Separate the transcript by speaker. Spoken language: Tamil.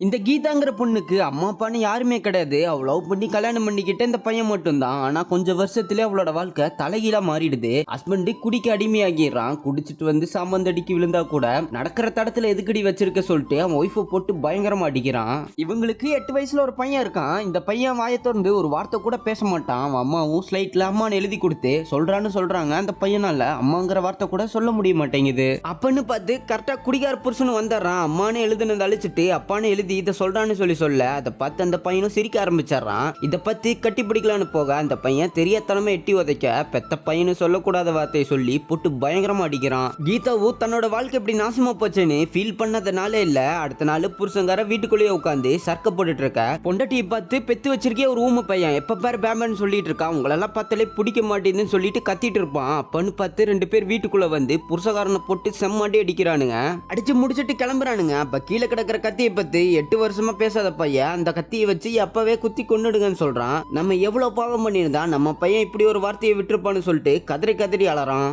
Speaker 1: இந்த கீதாங்கிற பொண்ணுக்கு அம்மா அப்பான்னு யாருமே கிடையாது. அவ லவ் பண்ணி கல்யாணம் பண்ணிக்கிட்ட இந்த பையன் மட்டும்தான். ஆனா கொஞ்சம் வருஷத்துல அவளோட வாழ்க்கை தலைகீழா மாறிடுது. ஹஸ்பண்ட் குடிக்க அடிமையாகிடுறான். குடிச்சிட்டு வந்து சாமந்தடிக்கு விழுந்தா கூட நடக்கிற தடத்துல எதுக்கடி வச்சிருக்க சொல்லிட்டு அவன் ஒய்ஃபை போட்டு பயங்கரமா அடிக்கிறான். இவங்களுக்கு 8 வயசுல ஒரு பையன் இருக்கான். இந்த பையன் வாயை திறந்து ஒரு வார்த்தை கூட பேச மாட்டான். அவன் அம்மாவும் ஸ்லைட்ல அம்மான்னு எழுதி கொடுத்து சொல்றாங்க. அந்த பையனால அம்மாங்கிற வார்த்தை கூட சொல்ல முடிய மாட்டேங்குது. அப்பன்னு பார்த்து கரெக்டா குடிகார புருஷனு வந்துடுறான். அம்மானு எழுதுனது அழிச்சிட்டு அப்பான்னு எழுதி இதை சொல்றான்னு சொல்ல அதை பார்த்து அந்த பையனும் சிரிக்க ஆரம்பிச்சாரான். இதை பத்தி கட்டி பிடிக்கலான்னு போக அந்த பையன் தெரியாதனமா எட்டி உதைக்க பெத்த பையனு சொல்லக்கூடாத வார்த்தையை சொல்லி போட்டு பயங்கரமா அடிக்கிறான். கீதாவும் தன்னோட வாழ்க்கை எப்படி நாசமா போச்சுன்னு ஃபீல் பண்ணதுனால இல்ல, அடுத்த நாள் புருஷங்கார வீட்டுக்குள்ளேயே உட்காந்து சர்க்க போட்டுட்டு இருக்க பொண்டாட்டியை பார்த்து பெத்து வச்சிருக்கே ஒரு ஊமை பையன் எப்ப பாரு பேம்பன்னு சொல்லிட்டு இருக்கான். உங்களெல்லாம் பார்த்தாலே பிடிக்க மாட்டேன்னு சொல்லிட்டு கத்திட்டு இருப்பான். அப்பன்னு பார்த்து 2 பேர் வீட்டுக்குள்ள வந்து புருஷகாரனை போட்டு செம்மாட்டி அடிக்கிறானுங்க. அடிச்சு முடிச்சிட்டு கிளம்புறானுங்க. அப்ப கீழே கிடக்கிற கத்தியை பத்தி 8 வருஷமா பேசாத பையன் அந்த கத்தியை வச்சு அப்பவே குத்தி கொன்னுடுங்கன்னு சொல்றான். நம்ம எவ்வளவு பாவம் பண்ணியிருந்தா நம்ம பையன் இப்படி ஒரு வார்த்தையை விட்டுருப்பான்னு சொல்லிட்டு கதறி கதறி அலறான்.